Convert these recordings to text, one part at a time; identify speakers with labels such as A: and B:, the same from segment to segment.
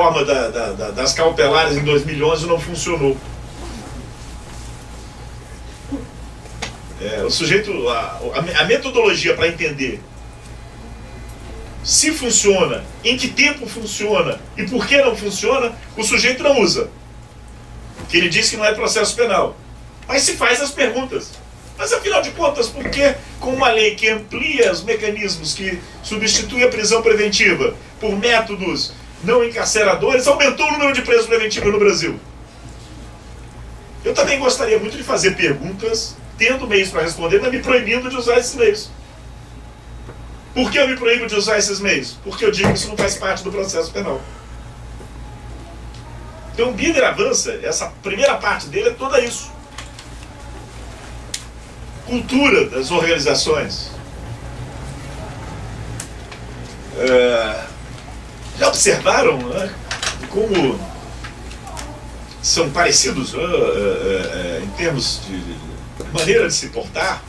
A: reforma das cautelares em 2011 não funcionou. O sujeito, a metodologia para entender se funciona, em que tempo funciona e por que não funciona, o sujeito não usa. Que ele diz que não é processo penal. Mas se faz as perguntas. Mas afinal de contas, por que com uma lei que amplia os mecanismos, que substitui a prisão preventiva por métodos não encarceradores, aumentou o número de presos preventivos no Brasil? Eu também gostaria muito de fazer perguntas, tendo meios para responder, mas me proibindo de usar esses meios. Por que eu me proíbo de usar esses meios? Porque eu digo que isso não faz parte do processo penal. Então o Biner avança, essa primeira parte dele é toda isso. Cultura das organizações. Já observaram, né, como são parecidos em termos de maneira de se portar,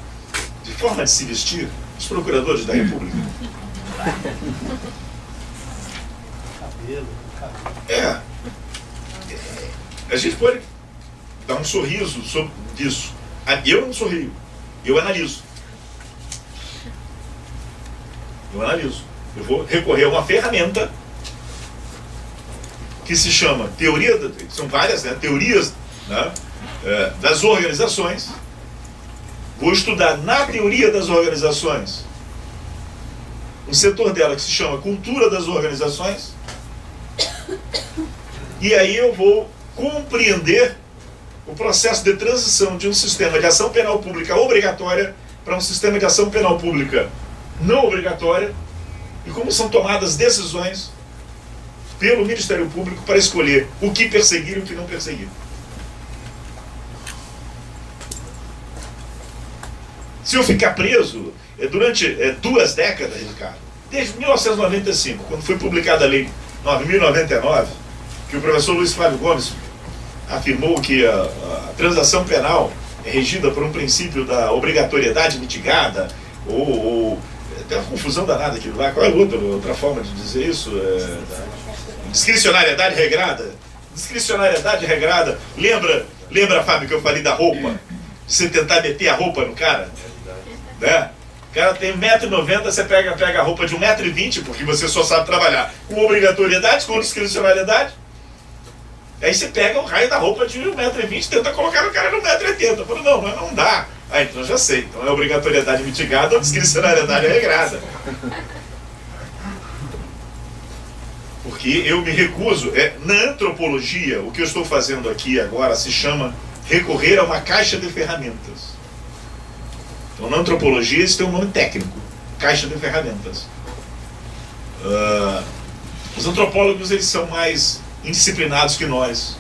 A: de forma de se vestir, os procuradores da República? A gente pode dar um sorriso sobre isso. Eu não sorrio, eu analiso. Eu vou recorrer a uma ferramenta que se chama teoria, são várias, né, teorias, né, das organizações. Vou estudar na teoria das organizações um setor dela que se chama cultura das organizações, e aí eu vou compreender o processo de transição de um sistema de ação penal pública obrigatória para um sistema de ação penal pública não obrigatória, e como são tomadas decisões pelo Ministério Público para escolher o que perseguir e o que não perseguir. Se eu ficar preso durante 2 décadas, Ricardo, desde 1995, quando foi publicada a Lei 9.099, que o professor Luiz Flávio Gomes afirmou que a transação penal é regida por um princípio da obrigatoriedade mitigada, ou tem uma confusão danada aquilo lá. Qual é a outra forma de dizer isso? Discricionariedade regrada. Discricionariedade regrada. Lembra, Fábio, que eu falei da roupa? Você tentar meter a roupa no cara? Né? O cara tem 1,90 m, você pega a roupa de 1,20 m, porque você só sabe trabalhar com obrigatoriedade, com discricionariedade. Aí você pega o raio da roupa de 1,20 m e tenta colocar no cara de 1,80 m. Eu falo, não dá. Então já sei. Então é obrigatoriedade mitigada ou discricionariedade regrada. Porque eu me recuso. Na antropologia, o que eu estou fazendo aqui agora se chama recorrer a uma caixa de ferramentas. Então na antropologia isso tem um nome técnico. Caixa de ferramentas. Os antropólogos, eles são mais indisciplinados que nós.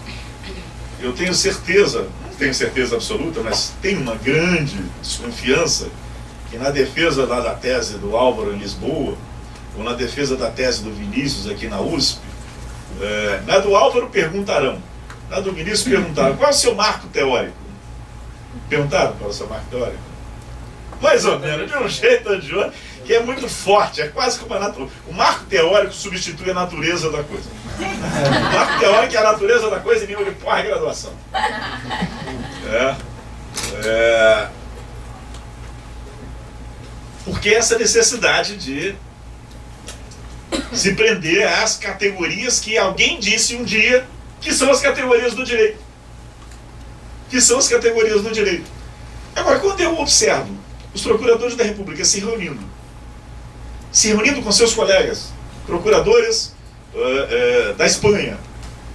A: Eu tenho certeza, não tenho certeza absoluta, mas tenho uma grande desconfiança que na defesa lá da tese do Álvaro em Lisboa, ou na defesa da tese do Vinícius aqui na USP, na do Álvaro perguntarão, na do Vinícius perguntaram, qual é o seu marco teórico? Perguntaram qual é o seu marco teórico? Mais ou menos, de um jeito ou de outro, que é muito forte, é quase como a natureza. O marco teórico substitui a natureza da coisa. O marco teórico é a natureza da coisa em nível de pós-graduação. Porque essa necessidade de se prender às categorias que alguém disse um dia que são as categorias do direito. Que são as categorias do direito. Agora, quando eu observo os procuradores da República se reunindo com seus colegas, procuradores da Espanha,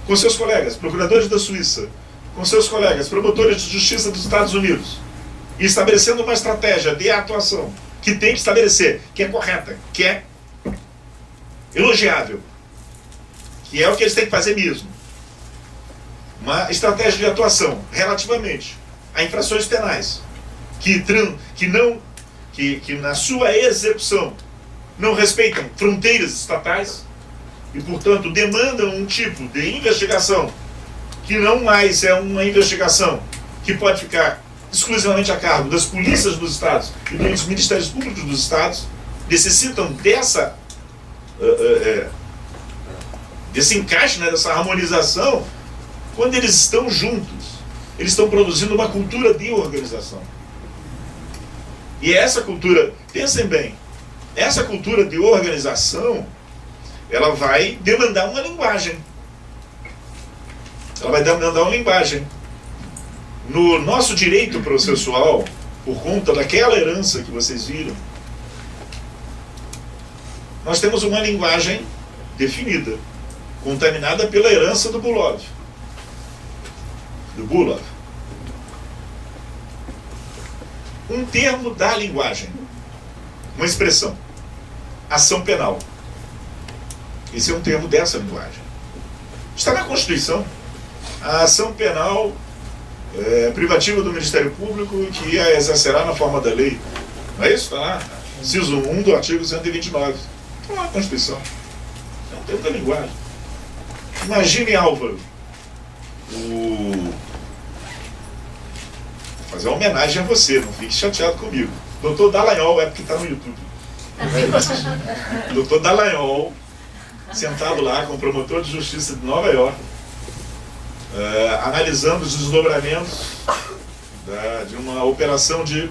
A: com seus colegas, procuradores da Suíça, com seus colegas, promotores de justiça dos Estados Unidos, e estabelecendo uma estratégia de atuação que tem que estabelecer, que é correta, que é elogiável, que é o que eles têm que fazer mesmo. Uma estratégia de atuação relativamente a infrações penais, que na sua execução não respeitam fronteiras estatais e, portanto, demandam um tipo de investigação que não mais é uma investigação que pode ficar exclusivamente a cargo das polícias dos estados e dos ministérios públicos dos estados, necessitam desse encaixe, né, dessa harmonização, quando eles estão juntos. Eles estão produzindo uma cultura de organização. E essa cultura, pensem bem, essa cultura de organização, ela vai demandar uma linguagem. Ela vai demandar uma linguagem. No nosso direito processual, por conta daquela herança que vocês viram, nós temos uma linguagem definida, contaminada pela herança do Bulov. Um termo da linguagem, uma expressão, ação penal. Esse é um termo dessa linguagem. Está na Constituição. A ação penal privativa do Ministério Público que a exercerá na forma da lei. Não é isso? Está lá. Inciso 1 do artigo 129. Está lá na Constituição. É um termo da linguagem. Imagine, Álvaro, vou fazer uma homenagem a você, não fique chateado comigo. Dr. Dallagnol, é porque está no YouTube. Dr. Dallagnol, sentado lá com o promotor de justiça de Nova York, analisando os desdobramentos de uma operação de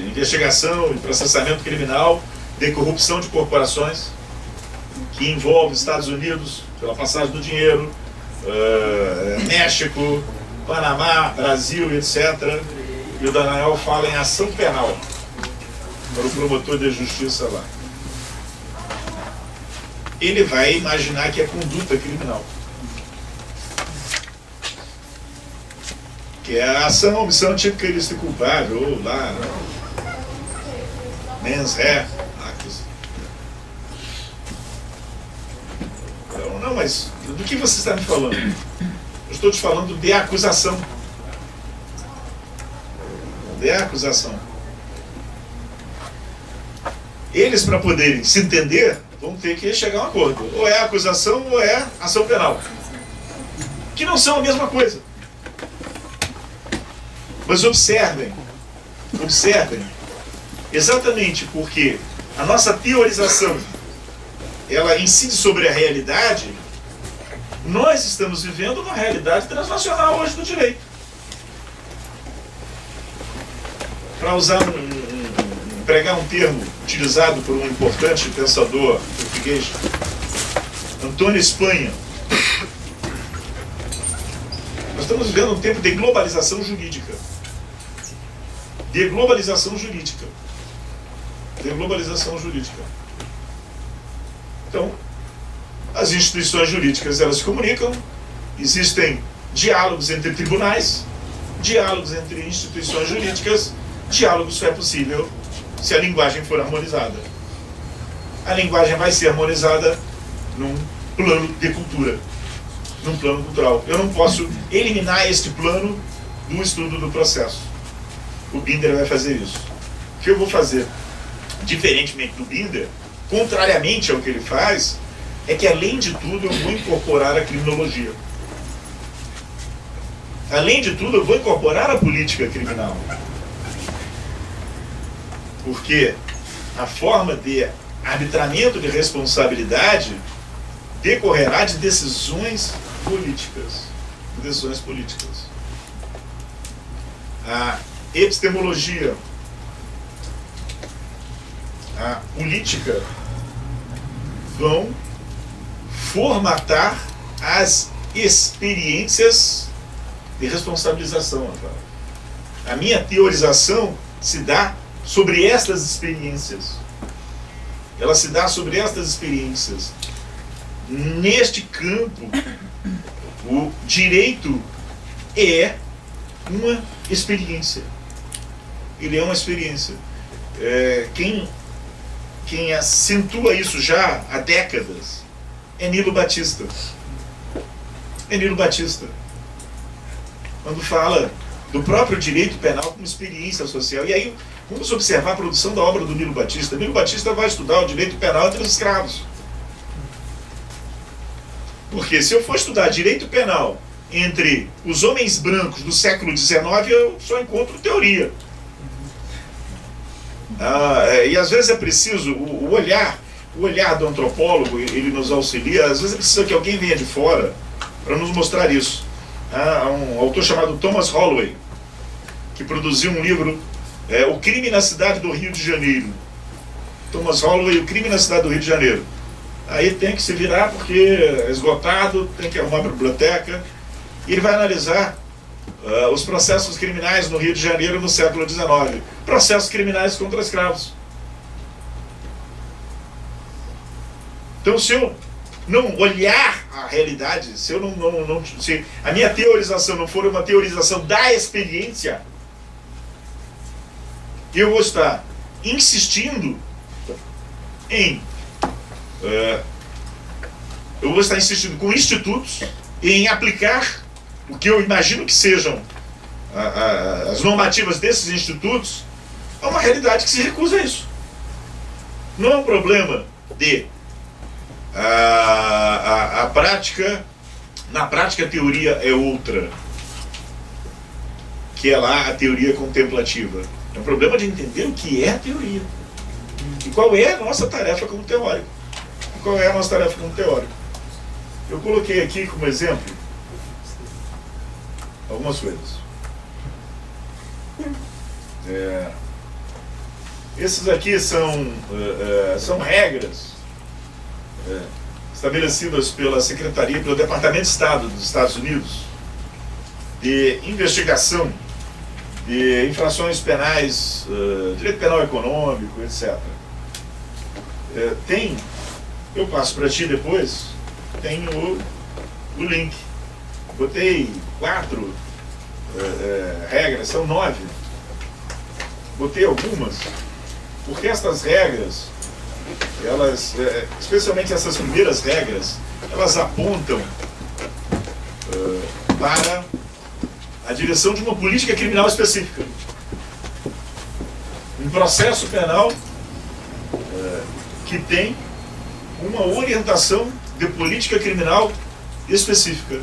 A: investigação e processamento criminal de corrupção de corporações que envolve Estados Unidos pela passagem do dinheiro, México, Panamá, Brasil, etc. E o Dallagnol fala em ação penal para o promotor de justiça lá. Ele vai imaginar que é conduta criminal. Que é a ação, omissão típica ilícita e culpável, ou lá, mens rea, actus. Então, não, mas do que você está me falando? Eu estou te falando de acusação. De acusação. Eles, para poderem se entender, vão ter que chegar a um acordo. Ou é acusação ou é ação penal. Que não são a mesma coisa. Mas observem, exatamente porque a nossa teorização, ela incide sobre a realidade, nós estamos vivendo uma realidade transnacional hoje do direito. Para usar empregar um termo utilizado por um importante pensador português, Antônio Espanha, nós estamos vivendo um tempo de globalização jurídica. De globalização jurídica. Então, as instituições jurídicas, elas se comunicam, existem diálogos entre tribunais, diálogos entre instituições jurídicas, diálogo só é possível se a linguagem for harmonizada. A linguagem vai ser harmonizada num plano de cultura, num plano cultural. Eu não posso eliminar este plano do estudo do processo. O Binder vai fazer isso. O que eu vou fazer, diferentemente do Binder, contrariamente ao que ele faz, é que, além de tudo, eu vou incorporar a criminologia. Além de tudo, eu vou incorporar a política criminal. Porque a forma de arbitramento de responsabilidade decorrerá de decisões políticas. A epistemologia, a política vão formatar as experiências de responsabilização. A minha teorização se dá sobre estas experiências. Ela se dá sobre estas experiências. Neste campo, o direito é uma experiência. Ele é uma experiência. Quem acentua isso já há décadas é Nilo Batista. Quando fala do próprio direito penal como experiência social. E aí, vamos observar a produção da obra do Nilo Batista. Nilo Batista vai estudar o direito penal entre os escravos. Porque se eu for estudar direito penal entre os homens brancos do século XIX, eu só encontro teoria. E às vezes é preciso o olhar o olhar do antropólogo, ele nos auxilia. Às vezes precisa que alguém venha de fora para nos mostrar isso. Há um autor chamado Thomas Holloway, que produziu um livro, O Crime na Cidade do Rio de Janeiro. Thomas Holloway, O Crime na Cidade do Rio de Janeiro. Aí tem que se virar porque é esgotado, tem que arrumar a biblioteca. E ele vai analisar os processos criminais no Rio de Janeiro no século XIX. Processos criminais contra escravos. Então, se eu não olhar a realidade, se a minha teorização não for uma teorização da experiência, eu vou estar insistindo com institutos em aplicar o que eu imagino que sejam as normativas desses institutos a uma realidade que se recusa a isso. Não é um problema de a prática, na prática a teoria é outra, que é lá a teoria contemplativa. É um problema de entender o que é a teoria e qual é a nossa tarefa como teórico. Eu coloquei aqui como exemplo algumas coisas. Esses aqui são regras estabelecidas pela Secretaria, pelo Departamento de Estado dos Estados Unidos, de investigação de infrações penais, direito penal econômico, etc. Eu passo para ti depois, tem o link. Botei 4 regras, são 9. Botei algumas, porque estas regras, elas, especialmente essas primeiras regras, elas apontam para a direção de uma política criminal específica. Um processo penal que tem uma orientação de política criminal específica.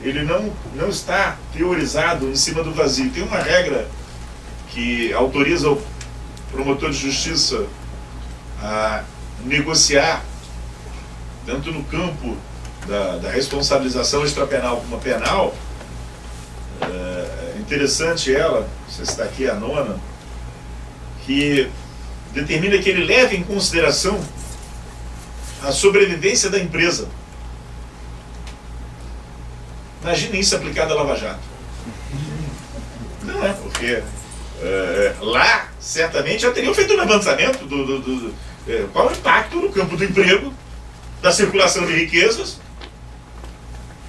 A: Ele não está teorizado em cima do vazio. Tem uma regra que autoriza o promotor de justiça a negociar, tanto no campo da responsabilização extrapenal como penal. É interessante ela, você está aqui a 9ª, que determina que ele leve em consideração a sobrevivência da empresa. Imagine isso aplicado à Lava Jato. Não é, porque lá, certamente, já teriam feito um levantamento qual o impacto no campo do emprego, da circulação de riquezas,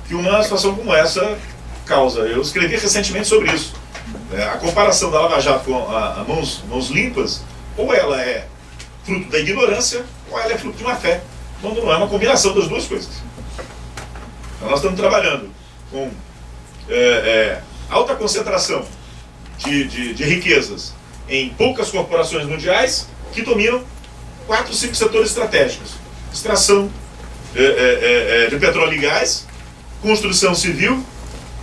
A: que uma situação como essa causa. Eu escrevi recentemente sobre isso. A comparação da Lava Jato com a mãos limpas, ou ela é fruto da ignorância, ou ela é fruto de uma fé, quando não é uma combinação das duas coisas. Então nós estamos trabalhando com alta concentração de riquezas em poucas corporações mundiais que dominam 4, 5 setores estratégicos: extração de petróleo e gás, construção civil,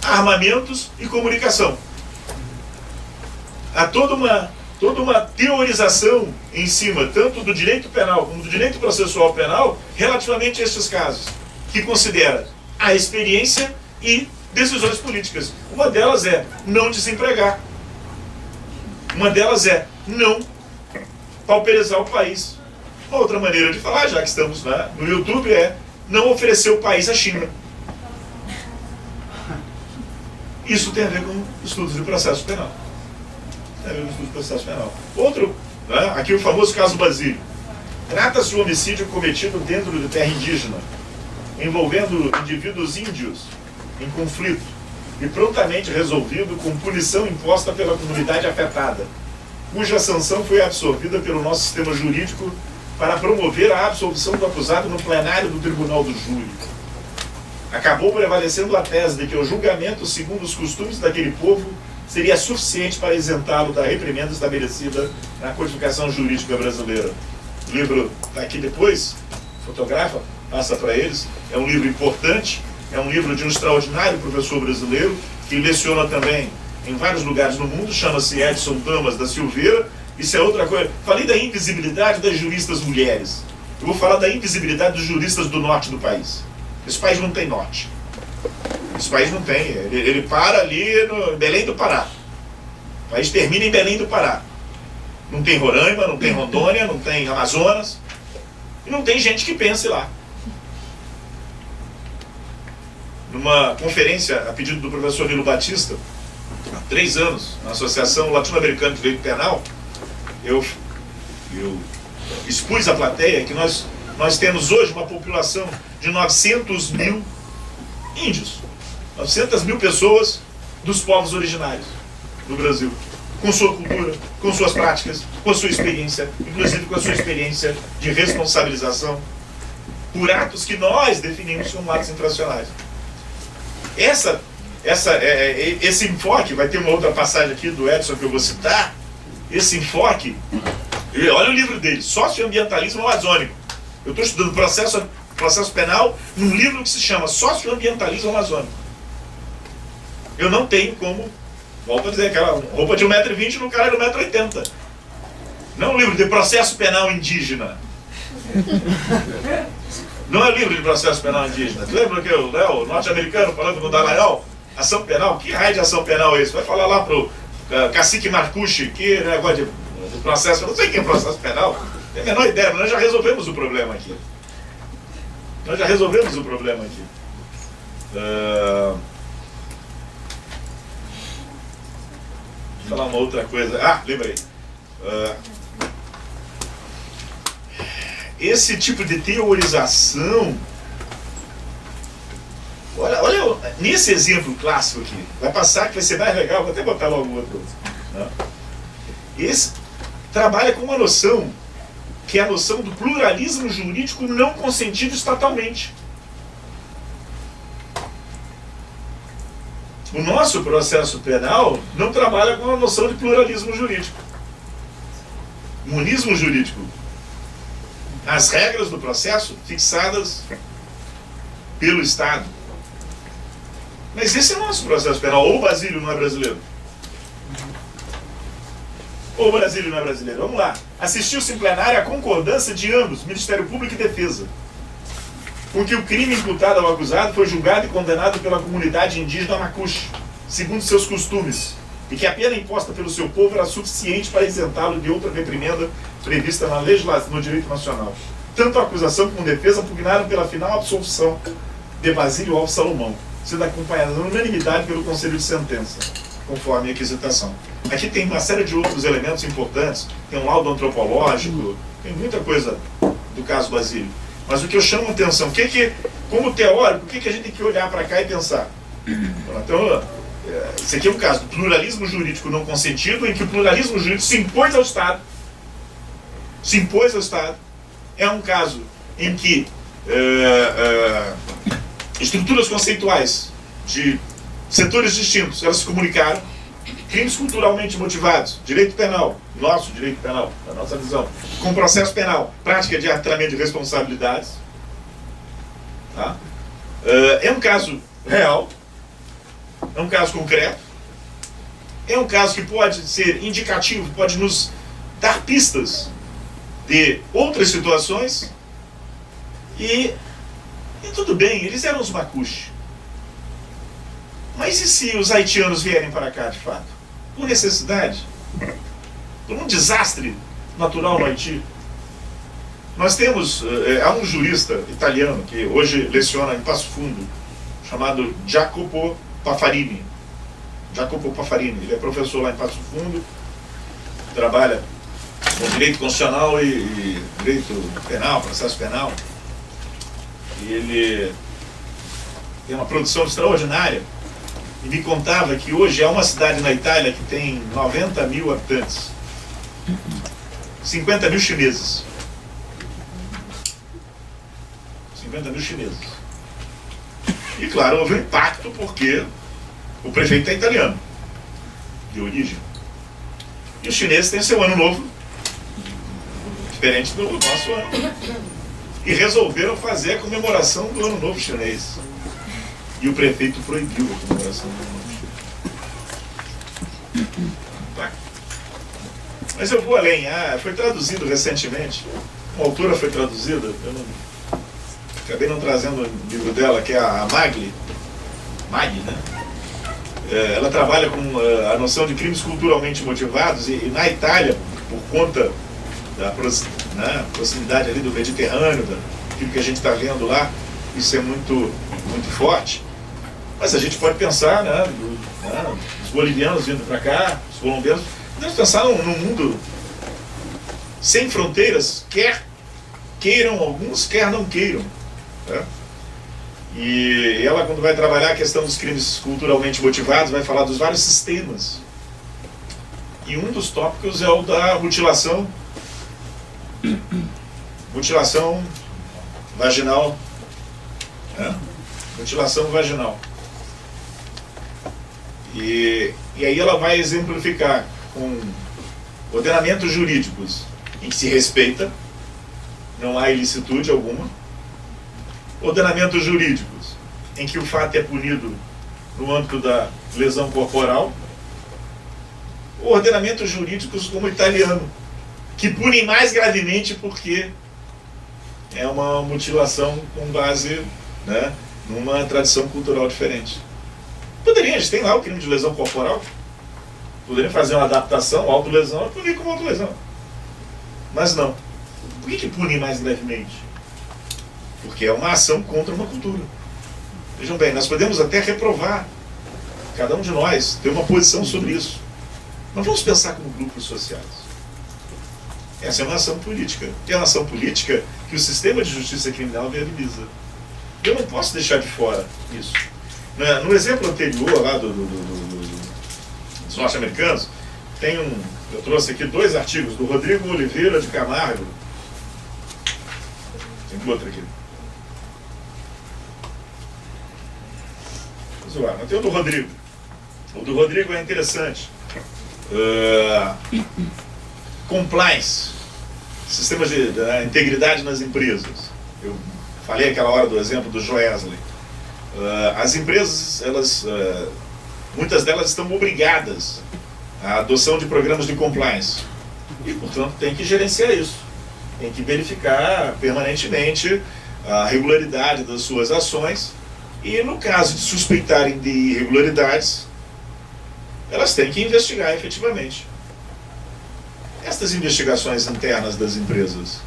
A: armamentos e comunicação. Há toda uma teorização em cima, tanto do direito penal como do direito processual penal, relativamente a estes casos, que considera a experiência e decisões políticas. Uma delas é não desempregar. Uma delas é não pauperizar o país. Uma outra maneira de falar, já que estamos no YouTube, é não oferecer o país à China. Isso tem a ver com estudos de processo penal. Outro, aqui o famoso caso Basílio. Trata-se de um homicídio cometido dentro de terra indígena, envolvendo indivíduos índios em conflito e prontamente resolvido com punição imposta pela comunidade afetada, cuja sanção foi absorvida pelo nosso sistema jurídico para promover a absolvição do acusado no plenário do Tribunal do Júri. Acabou prevalecendo a tese de que o julgamento, segundo os costumes daquele povo, seria suficiente para isentá-lo da reprimenda estabelecida na codificação jurídica brasileira. O livro está aqui depois, fotografa, passa para eles. É um livro importante, é um livro de um extraordinário professor brasileiro, que leciona também em vários lugares no mundo, chama-se Edson Damas da Silveira, Isso é outra coisa. Falei da invisibilidade das juristas mulheres. Eu vou falar da invisibilidade dos juristas do norte do país. Esse país não tem norte. Esse país não tem. Ele para ali no Belém do Pará. O país termina em Belém do Pará. Não tem Roraima, não tem Rondônia, não tem Amazonas. E não tem gente que pense lá. Numa conferência, a pedido do professor Nilo Batista, há 3 anos, na Associação Latino-Americana de Direito Penal, eu expus à plateia que nós temos hoje uma população de 900 mil índios, 900 mil pessoas dos povos originários do Brasil, com sua cultura, com suas práticas, com a sua experiência, inclusive com a sua experiência de responsabilização por atos que nós definimos como atos infracionais. Esse enfoque, vai ter uma outra passagem aqui do Edson que eu vou citar, esse enfoque, olha o livro dele, Socioambientalismo Amazônico. Eu estou estudando processo penal num livro que se chama Socioambientalismo Amazônico. Eu não tenho como, volto a dizer, aquela roupa de 1,20 m no cara de 1,80 m. Não é um livro de processo penal indígena. Não é livro de processo penal indígena. Tu lembra que o Léo, norte-americano, falando com o Dallagnol? Ação penal? Que raio de ação penal é esse? Vai falar lá pro cacique Marcucci, que negócio de processo. Eu não sei quem é processo penal. Não tem a menor ideia, mas nós já resolvemos o problema aqui. Vou falar uma outra coisa. Ah, lembrei. Esse tipo de teorização, olha, nesse exemplo clássico aqui, vai passar que vai ser mais legal, vou até botar logo outro. Né? Esse trabalha com uma noção, que é a noção do pluralismo jurídico não consentido estatalmente. O nosso processo penal não trabalha com a noção de pluralismo jurídico. Monismo jurídico. As regras do processo fixadas pelo Estado. Mas esse é o nosso processo penal. Ou o Basílio não é brasileiro. Ou o Basílio não é brasileiro. Vamos lá. Assistiu-se em plenário a concordância de ambos, Ministério Público e Defesa, com que o crime imputado ao acusado foi julgado e condenado pela comunidade indígena Macuxi, segundo seus costumes, e que a pena imposta pelo seu povo era suficiente para isentá-lo de outra reprimenda prevista na legislação, no direito nacional. Tanto a acusação como a defesa pugnaram pela final absolvição de Basílio Alves Salomão, sendo acompanhada na unanimidade pelo Conselho de Sentença, conforme a requisitação. Aqui tem uma série de outros elementos importantes, tem um laudo antropológico, tem muita coisa do caso Basílio. Mas o que eu chamo a atenção, como teórico, o que a gente tem que olhar para cá e pensar? Então, esse aqui é um caso do pluralismo jurídico não consentido, em que o pluralismo jurídico se impôs ao Estado. É um caso em que estruturas conceituais de setores distintos, elas se comunicaram, crimes culturalmente motivados, direito penal, nosso direito penal, da nossa visão, com processo penal, prática de arbitramento de responsabilidades. Tá? É um caso real, é um caso concreto, é um caso que pode ser indicativo, pode nos dar pistas de outras situações, e tudo bem, eles eram os Macuxi. Mas e se os haitianos vierem para cá, de fato? Por necessidade? Por um desastre natural no Haiti? Nós temos, há um jurista italiano que hoje leciona em Passo Fundo, chamado Jacopo Paffarini. Ele é professor lá em Passo Fundo, trabalha com direito constitucional e direito penal, processo penal. E ele tem uma produção extraordinária. E me contava que hoje há uma cidade na Itália que tem 90 mil habitantes. 50 mil chineses. 50 mil chineses. E claro, houve um impacto porque o prefeito é italiano, de origem. E os chineses têm seu ano novo, diferente do nosso ano. E resolveram fazer a comemoração do ano novo chinês. E o prefeito proibiu a comemoração do ano novo chinês. Tá? Mas eu vou além. Foi traduzido recentemente. Uma autora foi traduzida, acabei não trazendo o livro dela, que é a Magli, né? Ela trabalha com a noção de crimes culturalmente motivados e na Itália, por conta da proximidade ali do Mediterrâneo, daquilo que a gente está vendo lá, isso é muito, muito forte. Mas a gente pode pensar, os bolivianos vindo para cá, os colombianos, podemos pensar num mundo sem fronteiras, quer queiram alguns, quer não queiram. Né? E ela, quando vai trabalhar a questão dos crimes culturalmente motivados, vai falar dos vários sistemas. E um dos tópicos é o da mutilação vaginal. Mutilação vaginal. E aí ela vai exemplificar com ordenamentos jurídicos em que se respeita, não há ilicitude alguma. Ordenamentos jurídicos em que o fato é punido no âmbito da lesão corporal. Ordenamentos jurídicos como o italiano, que punem mais gravemente porque é uma mutilação com base, numa tradição cultural diferente. Poderia, a gente tem lá o crime de lesão corporal, poderia fazer uma adaptação, autolesão, e punir como autolesão. Mas não. Por que pune mais gravemente? Porque é uma ação contra uma cultura. Vejam bem, nós podemos até reprovar, cada um de nós ter uma posição sobre isso. Não vamos pensar como grupos sociais. Essa é uma ação política. E é uma ação política que o sistema de justiça criminal viabiliza. Eu não posso deixar de fora isso. No exemplo anterior lá dos norte-americanos, eu trouxe aqui 2 artigos do Rodrigo Oliveira de Camargo. Tem outro aqui. Vou zoar, mas tem o do Rodrigo. O do Rodrigo é interessante. Compliance, sistemas de integridade nas empresas. Eu falei aquela hora do exemplo do Joesley. As empresas, muitas delas estão obrigadas à adoção de programas de compliance e, portanto, tem que gerenciar isso, tem que verificar permanentemente a regularidade das suas ações e, no caso de suspeitarem de irregularidades, elas têm que investigar efetivamente. Estas investigações internas das empresas,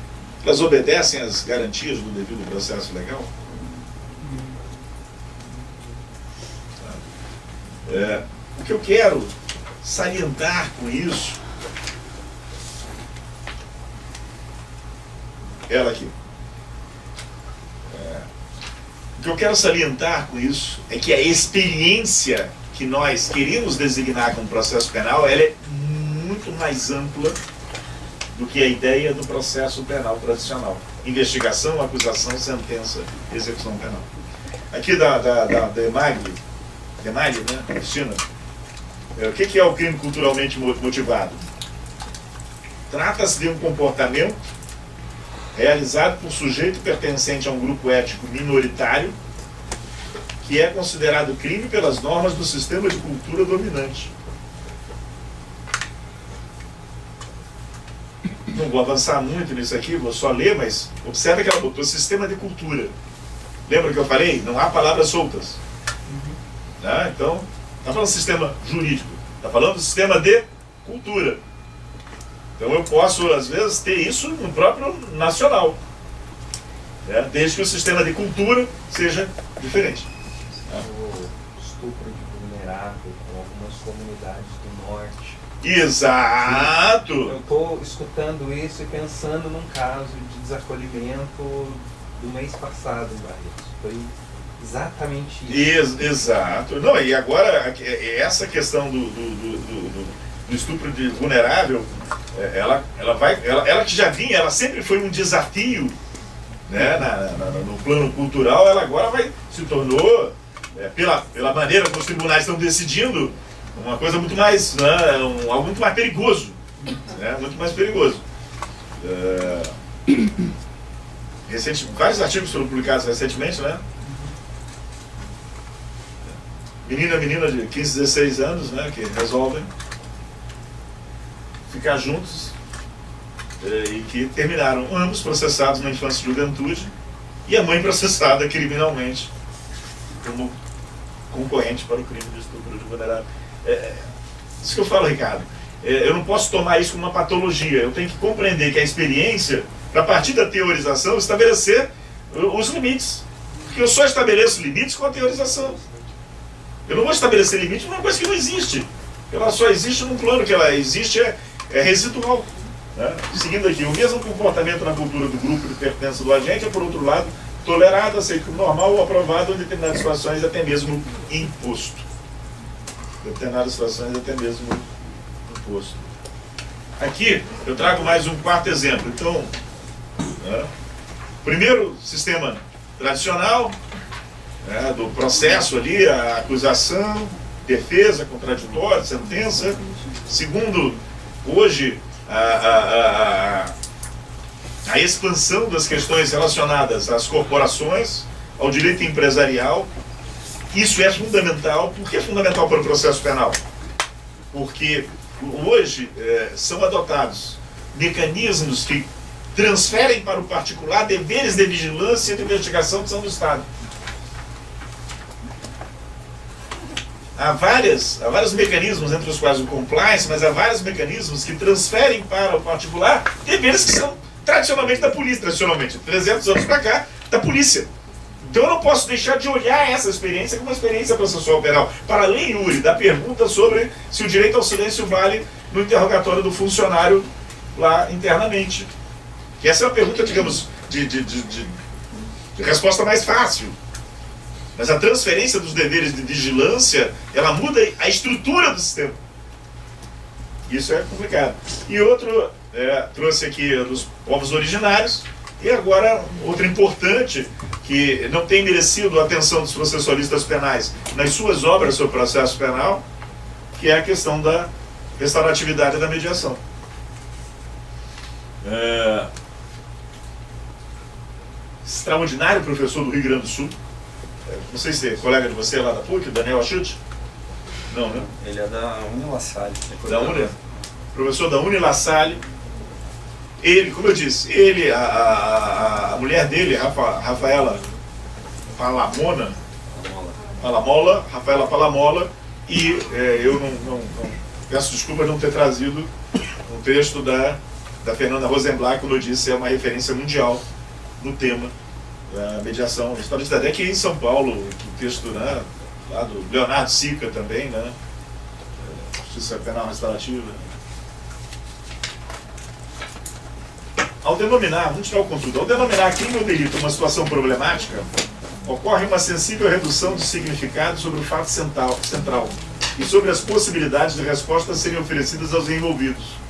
A: elas obedecem às garantias do devido processo legal? O que eu quero salientar com isso, ela aqui, o que eu quero salientar com isso é que a experiência que nós queríamos designar como processo penal, ela é muito mais ampla do que a ideia do processo penal tradicional. Investigação, acusação, sentença, execução penal. Aqui da Magli, né, Cristina? O que é o crime culturalmente motivado? Trata-se de um comportamento realizado por sujeito pertencente a um grupo étnico minoritário que é considerado crime pelas normas do sistema de cultura dominante. Não vou avançar muito nisso aqui, vou só ler, mas observe que ela botou sistema de cultura. Lembra que eu falei? Não há palavras soltas. Então, está falando do sistema jurídico, está falando do sistema de cultura. Então eu posso, às vezes, ter isso no próprio nacional, desde que o sistema de cultura seja diferente.
B: O estupro de vulnerável com algumas comunidades do norte.
A: Exato!
B: Eu estou escutando isso e pensando num caso de desacolhimento do mês passado em Barretos. Foi exatamente isso.
A: Exato. Não, e agora, essa questão do estupro de vulnerável, ela que já vinha, ela sempre foi um desafio, no plano cultural, ela agora se tornou, pela maneira como os tribunais estão decidindo, uma coisa muito mais, algo muito mais perigoso. Muito mais perigoso. Vários artigos foram publicados recentemente, menina de 15, 16 anos, que resolvem ficar juntos e que terminaram ambos processados na infância e juventude, e a mãe processada criminalmente como concorrente para o crime de estupro de vulnerável. Isso que eu falo, Ricardo. Eu não posso tomar isso como uma patologia. Eu tenho que compreender que a experiência, a partir da teorização, estabelecer os limites. Porque eu só estabeleço limites com a teorização. Eu não vou estabelecer limites numa coisa que não existe. Ela só existe num plano que ela existe, é residual. Né? Seguindo aqui, o mesmo comportamento na cultura do grupo de pertença do agente é, por outro lado, tolerado, aceito como normal ou aprovado em determinadas situações, até mesmo imposto. Em determinadas situações, até mesmo imposto. Aqui, eu trago mais um quarto exemplo. Então, primeiro, sistema tradicional, do processo ali, a acusação, defesa, contraditório, sentença. Segundo, hoje, a expansão das questões relacionadas às corporações, ao direito empresarial. Isso é fundamental. Por que é fundamental para o processo penal? Porque hoje são adotados mecanismos que transferem para o particular deveres de vigilância e de investigação que são do Estado. Há vários mecanismos, entre os quais o compliance, mas há vários mecanismos que transferem para o particular deveres que são tradicionalmente da polícia, 300 anos para cá, da polícia. Então eu não posso deixar de olhar essa experiência como uma experiência processual penal. Para além, Yuri, da pergunta sobre se o direito ao silêncio vale no interrogatório do funcionário lá internamente. Que essa é uma pergunta, digamos, de resposta mais fácil. Mas a transferência dos deveres de vigilância, ela muda a estrutura do sistema. Isso é complicado. E outro, trouxe aqui dos povos originários, e agora outro importante, que não tem merecido a atenção dos processualistas penais nas suas obras sobre processo penal, que é a questão da restauratividade da mediação. Extraordinário professor do Rio Grande do Sul. Não sei se é colega de você lá da PUC, o Daniel Achute? Não, né?
C: Ele é da Unilassalle.
A: Da Uni, professor da Unilassalle. Ele, como eu disse, a mulher dele, Rafaela Palamola, Rafaela Palamola, e eu não peço desculpa de não ter trazido um texto da Fernanda Rosenblatt, como eu disse, é uma referência mundial no tema da mediação histórica. Até aqui em São Paulo, o texto, né, lá do Leonardo Sica também, né, Justiça Penal Restaurativa. Ao denominar, vamos tirar o conteúdo, ao denominar crime ou delito uma situação problemática, ocorre uma sensível redução de significado sobre o fato central e sobre as possibilidades de respostas serem oferecidas aos envolvidos.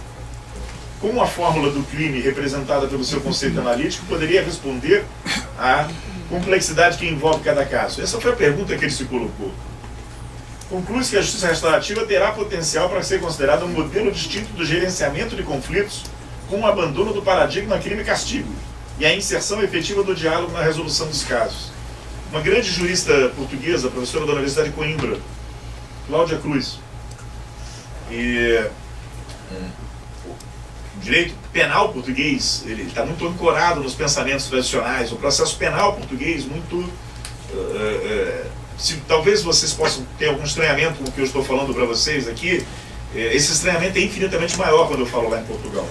A: Como a fórmula do crime, representada pelo seu conceito analítico, poderia responder à complexidade que envolve cada caso? Essa foi a pergunta que ele se colocou. Conclui-se que a justiça restaurativa terá potencial para ser considerada um modelo distinto do gerenciamento de conflitos, com o abandono do paradigma crime-castigo e a inserção efetiva do diálogo na resolução dos casos. Uma grande jurista portuguesa, professora da Universidade de Coimbra, Cláudia Cruz, e o direito penal português, ele está muito ancorado nos pensamentos tradicionais, o processo penal português muito... talvez vocês possam ter algum estranhamento com o que eu estou falando para vocês aqui, esse estranhamento é infinitamente maior quando eu falo lá em Portugal.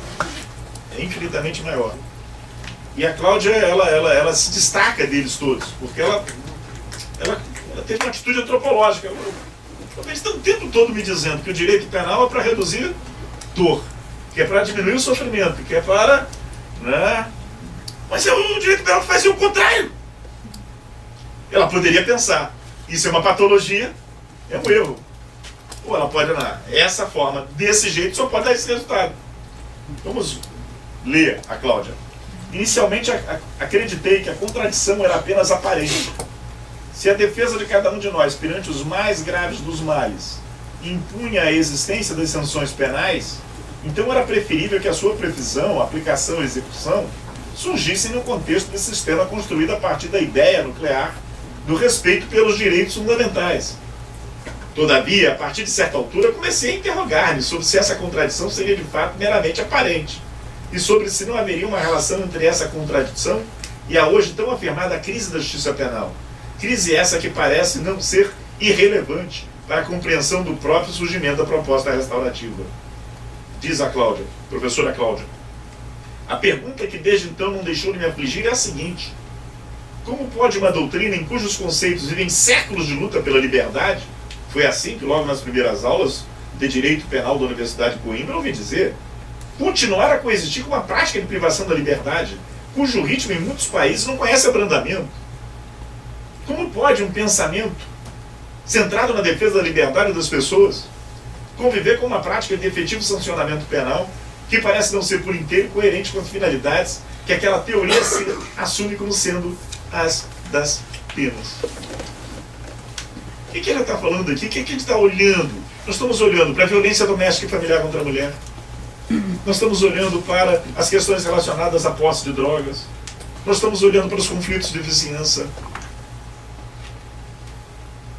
A: É infinitamente maior. E a Cláudia, ela se destaca deles todos, porque ela teve uma atitude antropológica. Eles estão o tempo todo me dizendo que o direito penal é para reduzir dor, que é para diminuir o sofrimento, que é para... né? Mas o direito penal fazia o contrário. Ela poderia pensar, isso é uma patologia, é um erro. Ou ela pode, essa forma, desse jeito, só pode dar esse resultado. Vamos ler a Cláudia. Inicialmente acreditei que a contradição era apenas aparente. Se a defesa de cada um de nós, perante os mais graves dos males, impunha a existência das sanções penais, então era preferível que a sua previsão, aplicação e execução surgissem no contexto desse sistema construído a partir da ideia nuclear do respeito pelos direitos fundamentais. Todavia, a partir de certa altura, comecei a interrogar-me sobre se essa contradição seria de fato meramente aparente e sobre se não haveria uma relação entre essa contradição e a hoje tão afirmada crise da justiça penal. Crise essa que parece não ser irrelevante para a compreensão do próprio surgimento da proposta restaurativa. Diz a Cláudia, professora Cláudia. A pergunta que desde então não deixou de me afligir é a seguinte: como pode uma doutrina em cujos conceitos vivem séculos de luta pela liberdade, foi assim que logo nas primeiras aulas de Direito Penal da Universidade de Coimbra ouvi dizer, continuar a coexistir com uma prática de privação da liberdade, cujo ritmo em muitos países não conhece abrandamento? Como pode um pensamento centrado na defesa da liberdade das pessoas conviver com uma prática de efetivo sancionamento penal que parece não ser por inteiro coerente com as finalidades que aquela teoria assume como sendo as das penas? O que ele está falando aqui? O que a gente está olhando? Nós estamos olhando para a violência doméstica e familiar contra a mulher. Nós estamos olhando para as questões relacionadas à posse de drogas. Nós estamos olhando para os conflitos de vizinhança.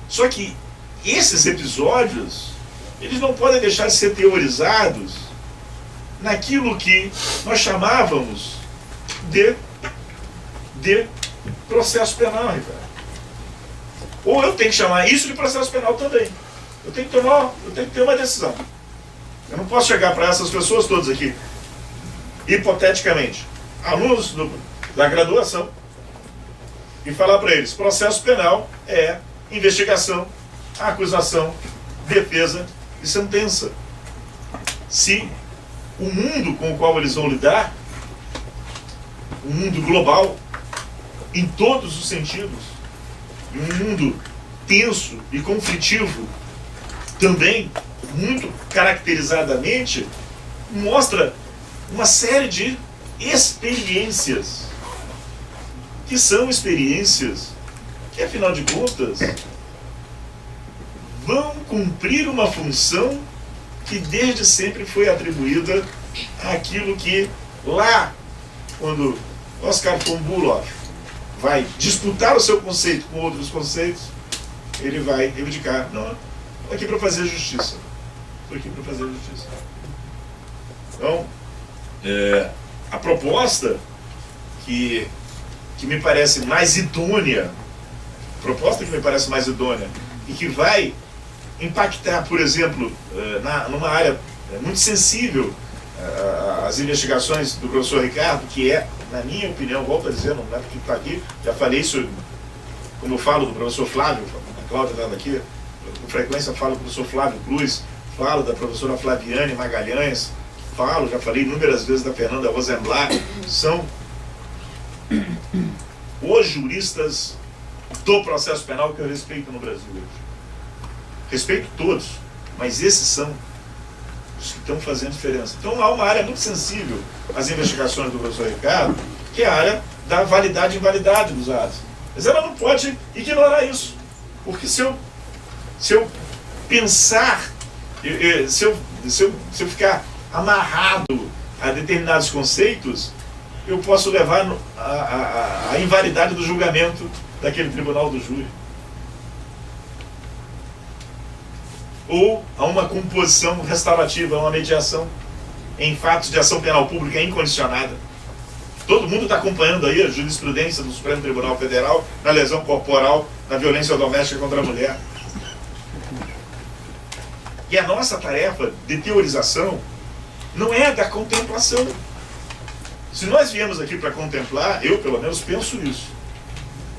A: Só que esses episódios, eles não podem deixar de ser teorizados naquilo que nós chamávamos de processo penal, Ricardo. Ou eu tenho que chamar isso de processo penal também. Eu tenho que ter uma decisão. Eu não posso chegar para essas pessoas todas aqui, hipoteticamente, alunos da graduação, e falar para eles, processo penal é investigação, acusação, defesa e sentença. Se o mundo com o qual eles vão lidar, um mundo global, em todos os sentidos, um mundo tenso e conflitivo, também, muito caracterizadamente, mostra uma série de experiências, que são experiências que, afinal de contas, vão cumprir uma função que desde sempre foi atribuída àquilo que lá, quando Oscar von Bülow vai disputar o seu conceito com outros conceitos, ele vai reivindicar, não, estou aqui para fazer justiça. Estou aqui para fazer justiça. Então, a proposta que me parece mais idônea, e que vai impactar, por exemplo, numa área muito sensível, as investigações do professor Ricardo, que é, na minha opinião, volto a dizer, não é porque está aqui, já falei isso, como eu falo do professor Flávio, a Cláudia está aqui, com frequência falo do professor Flávio Cruz, falo da professora Flaviane Magalhães, já falei inúmeras vezes da Fernanda Rosenblatt, são os juristas do processo penal que eu respeito no Brasil hoje. Respeito todos, mas esses são os que estão fazendo diferença. Então há uma área muito sensível às investigações do professor Ricardo, que é a área da validade e invalidade dos atos. Mas ela não pode ignorar isso, porque se eu pensar, se eu ficar amarrado a determinados conceitos, eu posso levar a invalidade do julgamento daquele tribunal do júri. Ou a uma composição restaurativa, a uma mediação em fatos de ação penal pública incondicionada. Todo mundo está acompanhando aí a jurisprudência do Supremo Tribunal Federal na lesão corporal, na violência doméstica contra a mulher. E a nossa tarefa de teorização não é da contemplação. Se nós viemos aqui para contemplar, eu pelo menos penso isso.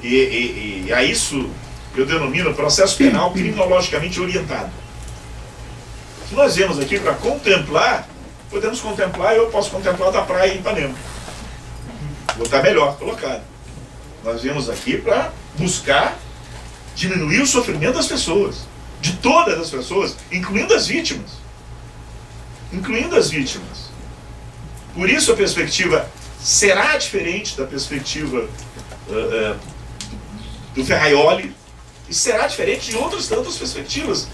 A: E a isso eu denomino processo penal criminologicamente orientado. Se nós viemos aqui para contemplar, podemos contemplar, eu posso contemplar da praia em Ipanema. Vou estar melhor colocado. Nós viemos aqui para buscar diminuir o sofrimento das pessoas, de todas as pessoas, incluindo as vítimas. Incluindo as vítimas. Por isso a perspectiva será diferente da perspectiva do Ferraioli, e será diferente de outras tantas perspectivas.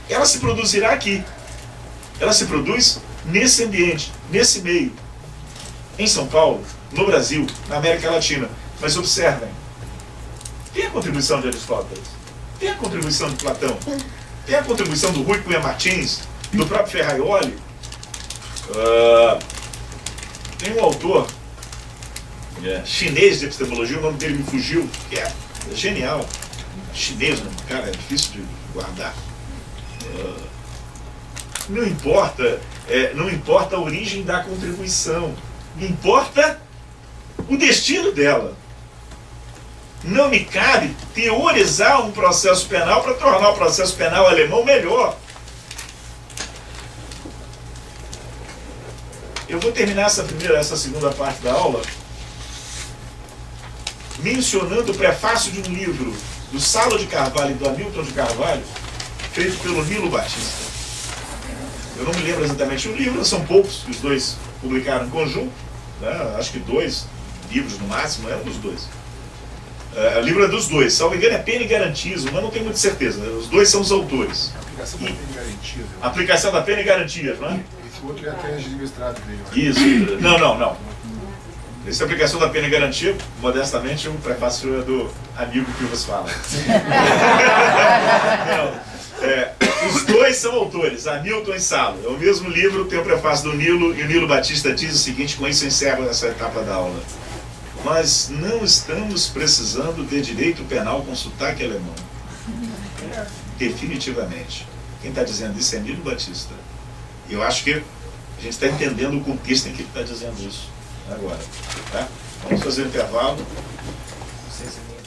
A: Ela se produzirá aqui. Ela se produz nesse ambiente, nesse meio. Em São Paulo, no Brasil, na América Latina. Mas observem, tem a contribuição de Aristóteles, tem a contribuição de Platão, Tem a contribuição do Rui Cunha Martins, do próprio Ferraioli. Tem um autor chinês de epistemologia, o nome dele me fugiu, que é genial. Chinês, né? Cara, é difícil de guardar. Não importa a origem da contribuição, importa o destino dela. Não me cabe teorizar um processo penal para tornar o processo penal alemão melhor. Eu vou terminar essa segunda parte da aula mencionando o prefácio de um livro do Salo de Carvalho e do Hamilton de Carvalho, feito pelo Nilo Batista. Eu não me lembro exatamente o livro, são poucos que os dois publicaram em conjunto, né? Acho que 2 livros no máximo, eram dos dois. O livro é dos dois, salvo engano é Pena e Garantismo, mas não tenho muita certeza. Os dois são os autores.
D: Aplicação da pena e garantia.
A: Aplicação da pena e garantia, não é?
D: Esse outro é a tese de mestrado dele.
A: Isso. Não. Essa aplicação da pena e garantia, modestamente, o prefácio é do amigo que vos fala. Os dois são autores, Hamilton e Salo. É o mesmo livro, tem o prefácio do Nilo, e o Nilo Batista diz o seguinte, com isso eu encerro essa etapa da aula. Nós não estamos precisando de direito penal com sotaque alemão. Definitivamente. Quem está dizendo isso é Nilo Batista. E eu acho que a gente está entendendo o contexto em que ele está dizendo isso agora. Tá? Vamos fazer um intervalo. 6 minutos.